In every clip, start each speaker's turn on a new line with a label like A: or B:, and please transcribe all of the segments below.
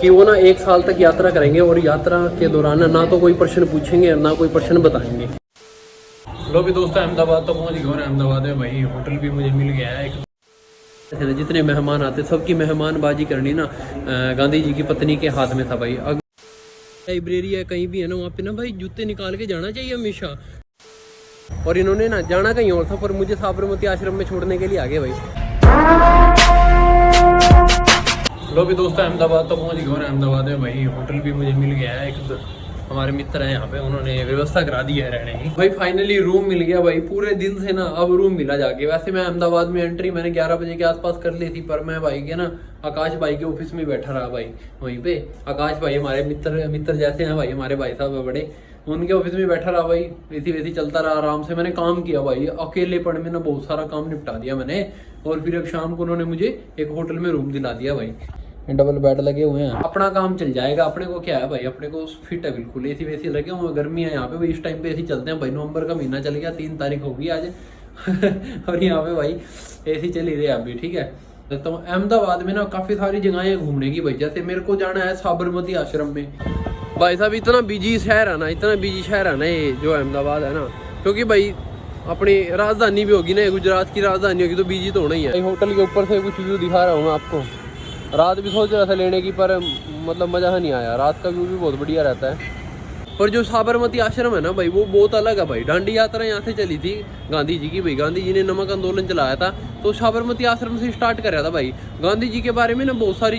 A: कि वो ना 1 साल तक यात्रा करेंगे और यात्रा के दौरान ना तो कोई प्रश्न पूछेंगे ना कोई प्रश्न बताएंगे। लो भी दोस्तों, अहमदाबाद तो पहुंच गए और अहमदाबाद में भाई होटल भी मुझे मिल गया है एक। जितने मेहमान आते सबकी मेहमानबाजी करनी ना गांधी जी की पत्नी के हाथ में था भाई। लाइब्रेरी है कहीं भी है ना, वहाँ पे ना भाई जूते निकाल के जाना चाहिए हमेशा। और इन्होंने ना जाना कहीं और था पर मुझे साबरमती आश्रम में छोड़ने के लिए आ गए भाई। लो भी दोस्तों, अहमदाबाद तो पहुंच गए और अहमदाबाद में भाई होटल भी मुझे मिल गया है एक। हमारे मित्र हैं यहाँ पे, उन्होंने व्यवस्था करा दी है रहने की भाई। फाइनली रूम मिल गया भाई, पूरे दिन से ना अब रूम मिला जाके। वैसे मैं अहमदाबाद में एंट्री मैंने 11 बजे के आसपास कर ली थी, पर मैं भाई के ना आकाश भाई के ऑफिस में बैठा रहा भाई। वहीं पे आकाश भाई हमारे मित्र जैसे हैं भाई, हमारे भाई साहब बड़े, उनके ऑफिस में बैठा रहा भाई। वैसी वैसी चलता रहा आराम से। मैंने काम किया भाई, अकेलेपन में ना बहुत सारा काम निपटा दिया मैंने। और फिर अब शाम को उन्होंने मुझे एक होटल में रूम दिला दिया भाई। डबल बेड लगे हुए हैं, अपना काम चल जाएगा। अपने को क्या है भाई, अपने को फिट है बिल्कुल। एसी वैसी लगे हुए, गर्मी है यहाँ पे भाई। इस टाइम पे एसी चलते हैं भाई। नवंबर का महीना चल गया, 3 तारीख हो गई आज और यहाँ पे भाई एसी चल ही रही है अभी, ठीक है। तो अहमदाबाद में ना काफी सारी जगहें घूमने की भाई। जैसे मेरे को जाना है साबरमती आश्रम में भाई साहब। इतना बिजी शहर है ना, इतना बिजी शहर है ना ये जो अहमदाबाद है ना, क्योंकि भाई अपनी राजधानी भी होगी ना, गुजरात की राजधानी होगी तो बिजी तो होना ही है। होटल के ऊपर से कुछ व्यू दिखा रहा हूँ मैं आपको। रात भी सोच रहा था लेने की, पर मतलब मज़ा नहीं आया। रात का व्यू भी बहुत बढ़िया रहता है। और जो साबरमती आश्रम है ना भाई, वो बहुत अलग है भाई। दांडी यात्रा यहाँ से चली थी गांधी जी की भाई। गांधी जी ने नमक आंदोलन चलाया था तो साबरमती आश्रम से स्टार्ट कराया था भाई। गांधी जी के बारे में ना बहुत सारी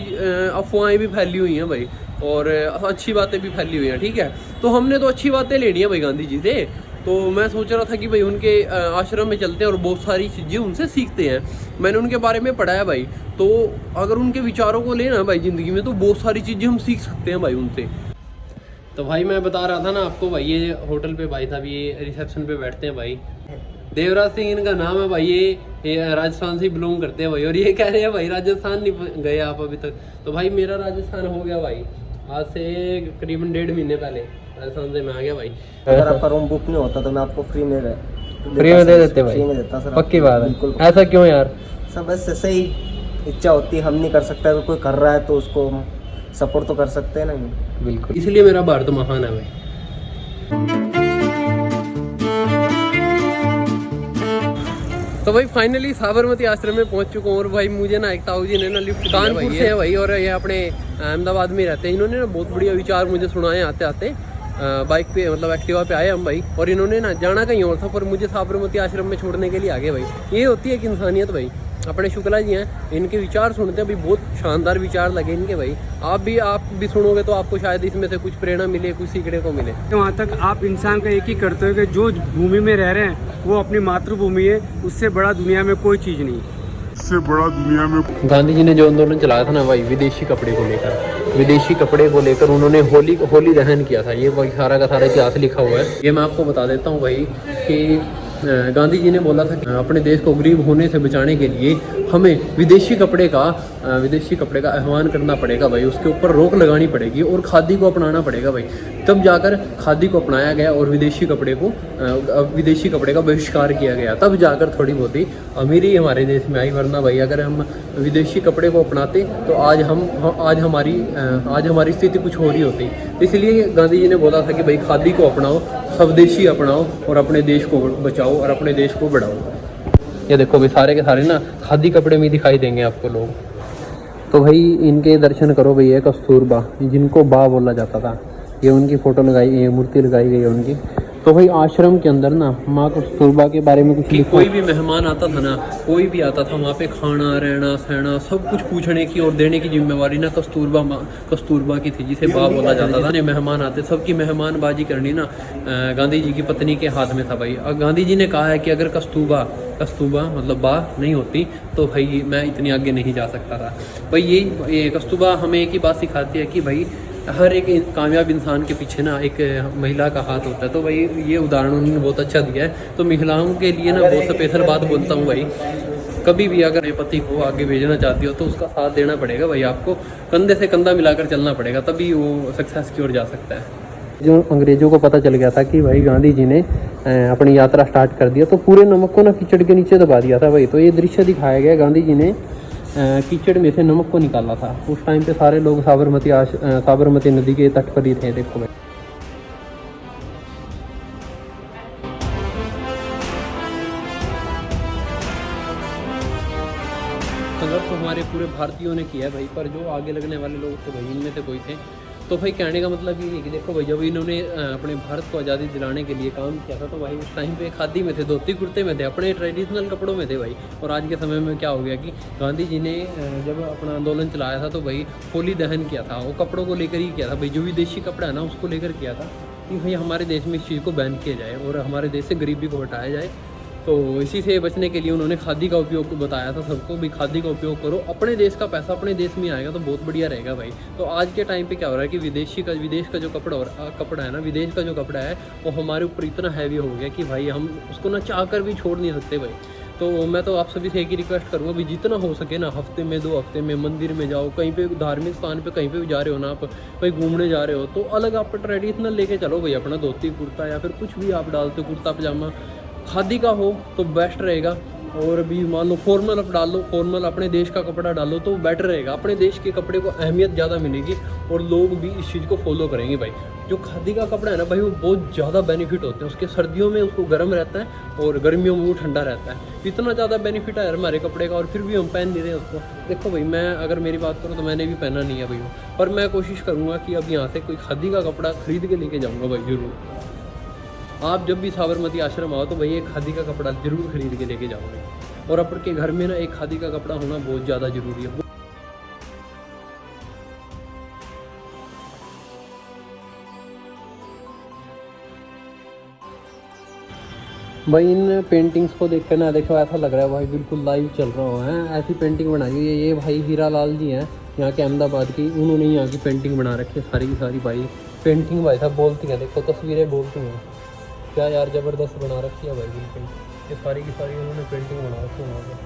A: अफवाहें भी फैली हुई हैं भाई, और अच्छी बातें भी फैली हुई हैं, ठीक है। तो हमने तो अच्छी बातें लेनी है भाई गांधी जी से। तो मैं सोच रहा था कि भाई उनके आश्रम में चलते हैं और बहुत सारी चीज़ें उनसे सीखते हैं। मैंने उनके बारे में पढ़ा है भाई। तो अगर उनके विचारों को लेना भाई ज़िंदगी में, तो बहुत सारी चीज़ें हम सीख सकते हैं भाई उनसे। तो भाई मैं बता रहा था ना आपको भाई, ये होटल पे भाई साहब ये रिसेप्शन पे बैठते हैं भाई। देवराज सिंह इनका नाम है भाई। ये राजस्थान से बिलोंग करते हैं भाई। और ये कह रहे हैं भाई राजस्थान नहीं गए आप अभी तक। तो भाई मेरा राजस्थान हो गया भाई, आज से करीबन 1.5 महीने पहले राजस्थान से मैं आ गया भाई।
B: अगर आपका रूम बुक नहीं होता तो मैं आपको फ्री में दे
A: देते भाई।
B: फ्री में देता सर।
A: पक्की बात है।
B: बिल्कुल।
A: ऐसा क्यों यार?
B: सब बस ऐसे ही इच्छा होती है, हम नहीं कर सकते। अगर कोई कर रहा है तो उसको सपोर्ट तो कर सकते हैं ना।
A: बिल्कुल, इसलिए मेरा भारत महान है भाई। तो भाई फाइनली साबरमती आश्रम में पहुंच चुका हूँ। और भाई मुझे ना एक ताऊ जी ने ना लिफ्ट कानपुर से है भाई, और ये अपने अहमदाबाद में रहते हैं। इन्होंने ना बहुत बढ़िया विचार मुझे सुनाए आते आते। बाइक पे मतलब एक्टिवा पे आए हम भाई। और इन्होंने ना जाना कहीं और था पर मुझे साबरमती आश्रम में छोड़ने के लिए आ गए भाई। ये होती है कि इंसानियत भाई। अपने शुक्ला जी हैं, इनके विचार सुनते हैं भाई, बहुत शानदार विचार लगे इनके भाई। आप भी सुनोगे तो आपको शायद इसमें से कुछ प्रेरणा मिले, कुछ सीखने को मिले।
C: वहाँ तक आप इंसान का एक ही करते हो कि जो भूमि में रह रहे हैं वो अपनी मातृभूमि है। उससे बड़ा दुनिया में कोई चीज़ नहीं।
D: इससे बड़ा दुनिया में
A: गांधी जी ने जो आंदोलन चलाया था ना भाई, विदेशी कपड़े को लेकर उन्होंने होली दहन किया था। ये वही सारा का सारा इतिहास लिखा हुआ है। ये मैं आपको बता देता हूँ भाई कि गांधी जी ने बोला था कि अपने देश को गरीब होने से बचाने के लिए हमें विदेशी कपड़े का आह्वान करना पड़ेगा भाई। उसके ऊपर रोक लगानी पड़ेगी और खादी को अपनाना पड़ेगा भाई। तब जाकर खादी को अपनाया गया और विदेशी कपड़े का बहिष्कार किया गया। तब जाकर थोड़ी बहुत ही अमीरी हमारे देश में आई। वरना भाई अगर हम विदेशी कपड़े को अपनाते तो आज हमारी स्थिति कुछ और ही होती। इसलिए गांधी जी ने बोला था कि भाई खादी को अपनाओ, स्वदेशी अपनाओ और अपने देश को बचाओ और अपने देश को बढ़ाओ। ये देखो भाई सारे के सारे ना खादी कपड़े में दिखाई देंगे आपको लोग। तो भाई इनके दर्शन करो भाई। ये कस्तूरबा, जिनको बा बोला जाता था, ये उनकी फोटो लगाई, मूर्ति लगाई गई है उनकी। तो भाई आश्रम के अंदर ना माँ कस्तूरबा के बारे में कुछ लिखा। कोई भी मेहमान आता था ना, कोई भी आता था वहाँ पे खाना रहना सहना सब कुछ पूछने की और देने की जिम्मेवारी ना कस्तूरबा की थी, जिसे बा बोला जाता था। मेहमान आते सबकी मेहमानबाजी करनी ना गांधी जी की पत्नी के हाथ में था भाई। और गांधी जी ने कहा है कि अगर कस्तूरबा मतलब बा नहीं होती तो भाई मैं इतनी आगे नहीं जा सकता था भाई। ये कस्तूरबा हमें एक ही बात सिखाती है कि भाई हर एक कामयाब इंसान के पीछे ना एक महिला का हाथ होता है। तो भाई ये उदाहरण उन्होंने बहुत अच्छा दिया है। तो महिलाओं के लिए ना बहुत स्पेशल बात बोलता हूँ भाई। कभी भी अगर पति को आगे भेजना चाहती हो तो उसका साथ देना पड़ेगा भाई। आपको कंधे से कंधा मिलाकर चलना पड़ेगा, तभी वो सक्सेस की ओर जा सकता है। जो अंग्रेजों को पता चल गया था कि भाई गांधी जी ने अपनी यात्रा स्टार्ट कर दिया, तो पूरे नमक को ना कीचड़ के नीचे दबा दिया था भाई। तो ये दृश्य दिखाया गया गांधी जी ने कीचड़ में से नमक को निकाला था। उस टाइम पे सारे लोग साबरमती नदी के तट पर ही थे। देखो भाई, संघर्ष तो हमारे पूरे भारतीयों ने किया है भाई, पर जो आगे लगने वाले लोग थे भाई, इनमें से कोई थे। तो भाई कहने का मतलब ये है कि देखो भाई, जब इन्होंने अपने भारत को आज़ादी दिलाने के लिए काम किया था, तो भाई उस टाइम पे खादी में थे, धोती कुर्ते में थे, अपने ट्रेडिशनल कपड़ों में थे भाई। और आज के समय में क्या हो गया कि गांधी जी ने जब अपना आंदोलन चलाया था, तो भाई होली दहन किया था, वो कपड़ों को लेकर ही किया था भाई। जो विदेशी कपड़ा है ना, उसको लेकर किया था कि भाई हमारे देश में इस चीज़ को बैन किया जाए और हमारे देश से गरीबी को हटाया जाए। तो इसी से बचने के लिए उन्होंने खादी का उपयोग बताया था सबको, भी खादी का उपयोग करो, अपने देश का पैसा अपने देश में आएगा तो बहुत बढ़िया रहेगा भाई। तो आज के टाइम पे क्या हो रहा है कि विदेश का जो कपड़ा है ना, विदेश का जो कपड़ा है वो हमारे ऊपर इतना हैवी हो गया कि भाई हम उसको ना चाह कर भी छोड़ नहीं सकते भाई। तो मैं तो आप सभी से एक ही रिक्वेस्ट करूँगा भी, जितना हो सके ना, हफ्ते में 2 हफ्ते में मंदिर में जाओ, कहीं पे धार्मिक स्थान पे कहीं पे भी जा रहे हो ना, आप कहीं घूमने जा रहे हो, तो अलग आप ट्रेडिशनल लेके चलो भाई, अपना धोती कुर्ता या फिर कुछ भी आप डालते हो, कुर्ता पजामा खादी का हो तो बेस्ट रहेगा। और भी मान लो फॉर्मल आप डाल लो, फॉर्मल अपने देश का कपड़ा डालो तो बेटर रहेगा। अपने देश के कपड़े को अहमियत ज़्यादा मिलेगी और लोग भी इस चीज़ को फॉलो करेंगे भाई। जो खादी का कपड़ा है ना भाई, वो बहुत ज़्यादा बेनिफिट होते हैं उसके। सर्दियों में उसको गर्म रहता है और गर्मियों में वो ठंडा रहता है। इतना ज़्यादा बेनिफिट है हमारे कपड़े का, और फिर भी हम पहन नहीं रहे उसको। देखो भाई, मैं अगर मेरी बात करूँ तो मैंने भी पहना नहीं है भाई वो, पर मैं कोशिश करूँगा कि अब यहाँ से कोई खादी का कपड़ा खरीद के लेके जाऊँगा भाई ज़रूर। आप जब भी साबरमती आश्रम आओ तो भाई एक खादी का कपड़ा जरूर खरीद के लेके जाओगे, और अपने घर में ना एक खादी का कपड़ा होना बहुत ज़्यादा ज़रूरी है। भाई इन पेंटिंग्स को देख कर ना, देखो ऐसा लग रहा है भाई बिल्कुल लाइव चल रहा है। ऐसी पेंटिंग बनाई हुई है ये भाई हीरा लाल जी हैं यहाँ के अहमदाबाद की, उन्होंने यहाँ की पेंटिंग बना रखी है सारी की सारी भाई। पेंटिंग भाई साहब बोलती हैं, देखो तस्वीरें बोलती हैं क्या यार, ज़बरदस्त बना रखी है भाई बिल्कुल। ये सारी की सारी उन्होंने पेंटिंग बना रखी है वहाँ पर।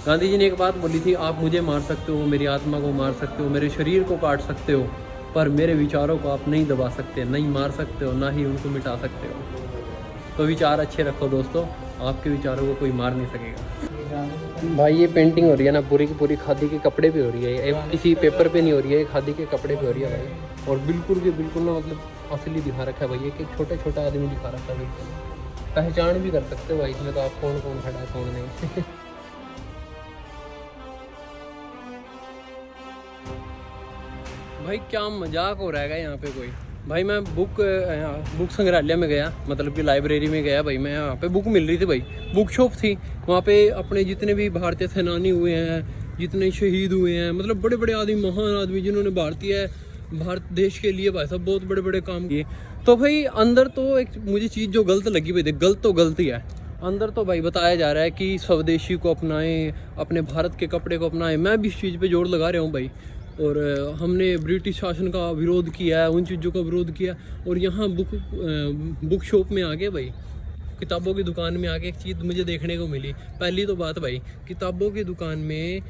A: गांधी जी ने एक बात बोली थी, आप मुझे मार सकते हो, मेरी आत्मा को मार सकते हो, मेरे शरीर को काट सकते हो, पर मेरे विचारों को आप नहीं दबा सकते, नहीं मार सकते हो, ना ही उनको मिटा सकते हो। तो विचार अच्छे रखो दोस्तों, आपके विचारों को कोई मार नहीं सकेगा। भाई ये पेंटिंग हो रही है ना, पूरी की पूरी खादी के कपड़े पे हो रही है, किसी पेपर पे नहीं हो रही है, खादी के कपड़े पे हो रही है भाई। और बिल्कुल के बिल्कुल ना, मतलब असली दिखा रखा है भाई, एक छोटा छोटा आदमी दिखा रखा है बिल्कुल। पहचान भी कर सकते हो भाई इसमें तो आप कौन कौन खड़ा है कौन नहीं। भाई क्या मजाक हो रहा है यहाँ पे कोई। भाई मैं बुक संग्रहालय में गया, मतलब कि लाइब्रेरी में गया भाई। मैं यहाँ पे बुक मिल रही थी भाई, बुक शॉप थी वहाँ पे। अपने जितने भी भारतीय सेनानी हुए हैं, जितने शहीद हुए हैं, मतलब बड़े बड़े आदमी, महान आदमी जिन्होंने भारत देश के लिए भाई साहब बहुत बड़े बड़े काम किए। तो भाई अंदर तो एक मुझे चीज़ जो गलत लगी भाई, गलत तो गलत ही है। अंदर तो भाई बताया जा रहा है कि स्वदेशी को अपनाएं, अपने भारत के कपड़े को अपनाएं। मैं भी इस चीज़ पे जोर लगा रहा हूँ भाई। और हमने ब्रिटिश शासन का विरोध किया है, उन चीज़ों का विरोध किया। और यहाँ बुक शॉप में आके भाई, किताबों की दुकान में आके एक चीज़ मुझे देखने को मिली। पहली तो बात भाई, किताबों की दुकान में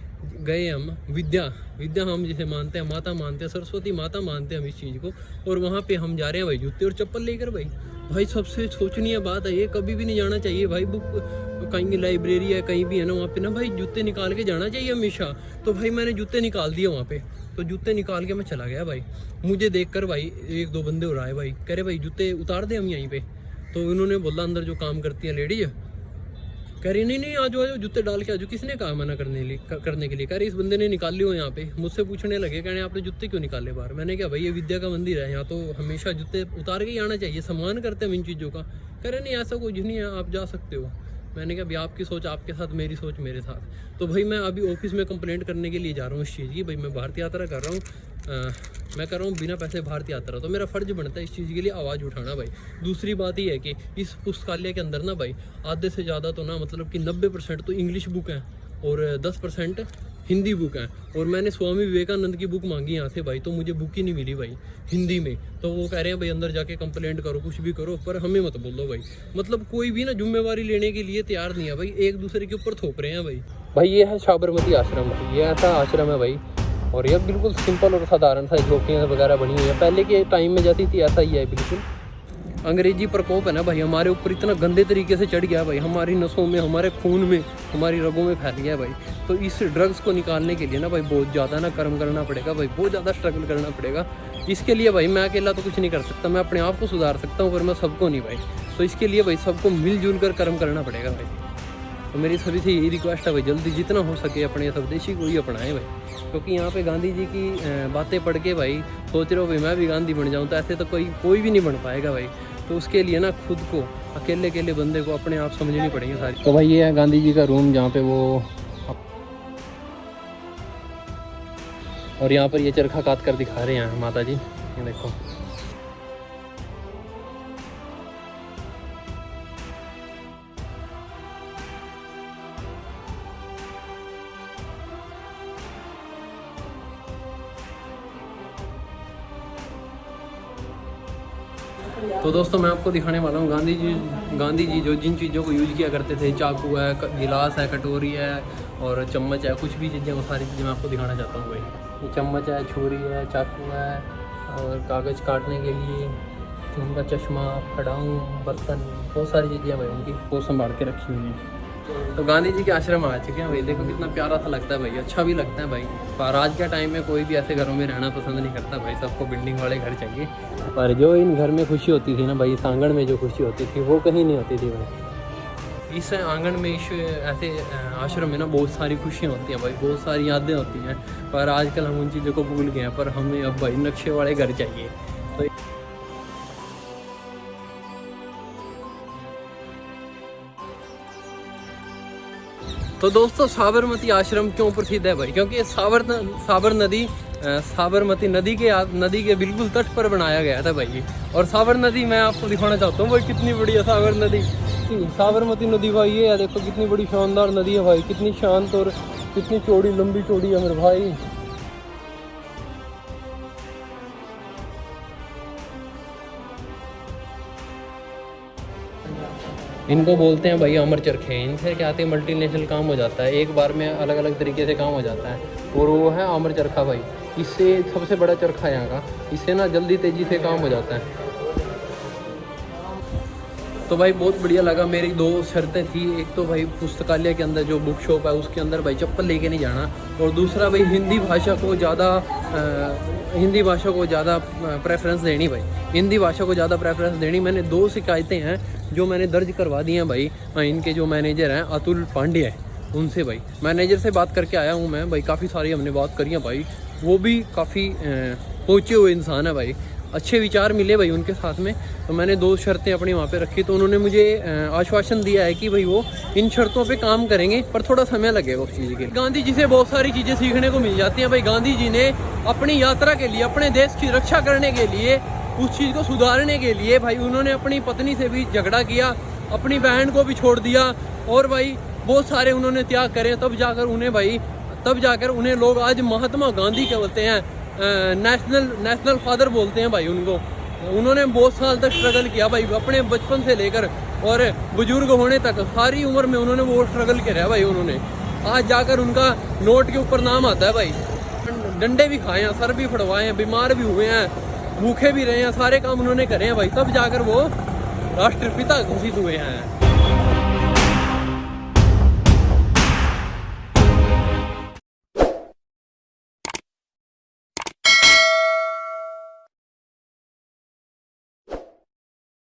A: गए हम, विद्या हम जिसे मानते हैं, माता मानते हैं, सरस्वती माता मानते हैं हम इस चीज़ को। और वहाँ पे हम जा रहे हैं भाई जूते और चप्पल लेकर भाई सबसे सोचनीय बात है ये, कभी भी नहीं जाना चाहिए भाई। बुक कहीं लाइब्रेरी है कहीं भी है ना, वहाँ पे ना भाई जूते निकाल के जाना चाहिए हमेशा। तो भाई मैंने जूते निकाल दिए वहाँ पे, तो जूते निकाल के मैं चला गया भाई। मुझे देखकर भाई 1-2 बंदे उड़ाए भाई, कह रहे भाई जूते उतार दे हम यहीं पे। तो इन्होंने बोला अंदर जो काम करती हैं लेडीज, कह रही नहीं आ जाओ जूते डाल के आ जाओ। किसने कहा मना करने के लिए? कह रही इस बंदे ने निकाल लियो यहाँ पे। मुझसे पूछने लगे, कहने आपने जूते क्यों निकाले बाहर? मैंने कहा भाई ये विद्या का मंदिर है, यहाँ तो हमेशा जूते उतार के ही आना चाहिए, सम्मान करते हैं इन चीज़ों का। कह रहे नहीं ऐसा कुछ नहीं है, आप जा सकते हो। मैंने कहा भाई आपकी सोच आपके साथ, मेरी सोच मेरे साथ। तो भाई मैं अभी ऑफिस में कंप्लेंट करने के लिए जा रहा हूँ इस चीज़ की। भाई मैं भारत यात्रा कर रहा हूँ, मैं कर रहा हूँ बिना पैसे भारत यात्रा, तो मेरा फ़र्ज बनता है इस चीज़ के लिए आवाज़ उठाना भाई। दूसरी बात ये है कि इस पुस्तकालय के अंदर ना भाई आधे से ज़्यादा तो ना, मतलब कि 90% तो इंग्लिश बुक हैं और 10% हिंदी बुक हैं। और मैंने स्वामी विवेकानंद की बुक मांगी यहाँ से भाई, तो मुझे बुक ही नहीं मिली भाई हिंदी में। तो वो कह रहे हैं भाई अंदर जाके कंप्लेंट करो, कुछ भी करो, पर हमें मत बोलो भाई। मतलब कोई भी ना जिम्मेवारी लेने के लिए तैयार नहीं है भाई, एक दूसरे के ऊपर थोप रहे हैं भाई। ये है साबरमती आश्रम, ये ऐसा आश्रम है भाई। और ये बिल्कुल सिंपल और साधारण सा झोपड़ियाँ वगैरह बनी हुई है, पहले के टाइम में जैसी थी ऐसा ही है बिल्कुल। अंग्रेजी प्रकोप है ना भाई हमारे ऊपर इतना गंदे तरीके से चढ़ गया भाई, हमारी नसों में, हमारे खून में, हमारी रगों में फैल गया भाई। तो इस ड्रग्स को निकालने के लिए ना भाई बहुत ज़्यादा ना कर्म करना पड़ेगा भाई, बहुत ज़्यादा स्ट्रगल करना पड़ेगा। इसके लिए भाई मैं अकेला तो कुछ नहीं कर सकता, मैं अपने आप को सुधार सकता हूँ पर मैं सबको नहीं भाई। तो इसके लिए भाई सबको मिलजुल कर कर्म करना पड़ेगा भाई। तो मेरी सभी से यही रिक्वेस्ट है भाई, जल्दी जितना हो सके अपने स्वदेशी को ही अपनाएं भाई। क्योंकि यहाँ पे गांधी जी की बातें पढ़ के भाई सोच रहे हो भाई मैं भी गांधी बन जाऊँ, तो ऐसे तो कोई भी नहीं बन पाएगा भाई। तो उसके लिए ना खुद को अकेले बंदे को अपने आप समझनी पड़ेगी सारी। तो भाई ये है गांधी जी का रूम जहाँ पे वो, और यहाँ पर ये चरखा काट कर दिखा रहे हैं माता जी, ये देखो। तो दोस्तों मैं आपको दिखाने वाला हूँ गांधी जी जो जिन चीज़ों को यूज़ किया करते थे, चाकू है, गिलास है, कटोरी है और चम्मच है, कुछ भी चीज़ें, वो सारी चीज़ें मैं आपको दिखाना चाहता हूँ भाई। ये चम्मच है, छुरी है, चाकू है और कागज़ काटने के लिए उनका चश्मा, खड़ाऊँ, बर्तन, बहुत सारी चीज़ें भाई उनकी वो संभाल के रखी हुई हैं। तो गांधी जी के आश्रम आ चुके हैं भाई, देखो कितना प्यारा सा लगता है भाई, अच्छा भी लगता है भाई। पर आज के टाइम में कोई भी ऐसे घरों में रहना पसंद नहीं करता भाई, सबको बिल्डिंग वाले घर चाहिए। पर जो इन घर में खुशी होती थी ना भाई, इस आंगन में जो खुशी होती थी वो कहीं नहीं होती थी भाई। इस आंगन में, इस ऐसे आश्रम में ना बहुत सारी खुशियाँ होती हैं भाई, बहुत सारी यादें होती हैं। पर आजकल हम उन चीज़ों को भूल गए हैं, पर हमें अब भाई नक्शे वाले घर चाहिए। तो दोस्तों साबरमती आश्रम क्यों प्रसिद्ध है भाई, क्योंकि साबरमती नदी के बिल्कुल तट पर बनाया गया था भाई। और साबर नदी मैं आपको दिखाना चाहता हूँ भाई, कितनी बड़ी है साबरमती नदी भाई। ये है देखो कितनी बड़ी शानदार नदी है भाई, कितनी शांत और कितनी चौड़ी, लंबी चौड़ी है मेरे भाई। इनको बोलते हैं भाई अमर चरखे। इनसे क्या आते हैं मल्टीनेशनल काम हो जाता है, एक बार में अलग अलग तरीके से काम हो जाता है। और वो है अमर चरखा भाई, इससे सबसे बड़ा चरखा यहाँ का, इससे ना जल्दी तेज़ी से काम हो जाता है। तो भाई बहुत बढ़िया लगा। मेरी दो शर्तें थी, एक तो भाई पुस्तकालय के अंदर जो बुक शॉप है उसके अंदर भाई चप्पल लेके नहीं जाना, और दूसरा भाई हिंदी भाषा को ज़्यादा प्रेफरेंस देनी भाई, हिंदी भाषा को ज़्यादा प्रेफरेंस देनी। मैंने 2 शिकायतें हैं जो मैंने दर्ज करवा दी हैं भाई। इनके जो मैनेजर हैं अतुल पांडे हैं, उनसे भाई मैनेजर से बात करके आया हूँ मैं भाई, काफ़ी सारी हमने बात करी है भाई। वो भी काफ़ी पहुँचे हुए इंसान है भाई, अच्छे विचार मिले भाई उनके साथ में। तो मैंने 2 शर्तें अपनी वहाँ पे रखी, तो उन्होंने मुझे आश्वासन दिया है कि भाई वो इन शर्तों पे काम करेंगे, पर थोड़ा समय लगेगा उस चीज़ के लिए। गांधी जी से बहुत सारी चीज़ें सीखने को मिल जाती हैं भाई। गांधी जी ने अपनी यात्रा के लिए, अपने देश की रक्षा करने के लिए, उस चीज़ को सुधारने के लिए भाई उन्होंने अपनी पत्नी से भी झगड़ा किया, अपनी बहन को भी छोड़ दिया, और भाई बहुत सारे उन्होंने त्याग करे। तब जाकर उन्हें लोग आज महात्मा गांधी कहते हैं, नेशनल फादर बोलते हैं भाई उनको। उन्होंने बहुत साल तक स्ट्रगल किया भाई, अपने बचपन से लेकर और बुजुर्ग होने तक सारी उम्र में उन्होंने वो स्ट्रगल किया भाई। उन्होंने आज जाकर उनका नोट के ऊपर नाम आता है भाई। डंडे भी खाए हैं, सर भी फड़वाए हैं, बीमार भी हुए हैं, भूखे भी रहे हैं, सारे काम उन्होंने करे हैं भाई, तब जाकर वो राष्ट्रपिता घोषित हुए हैं।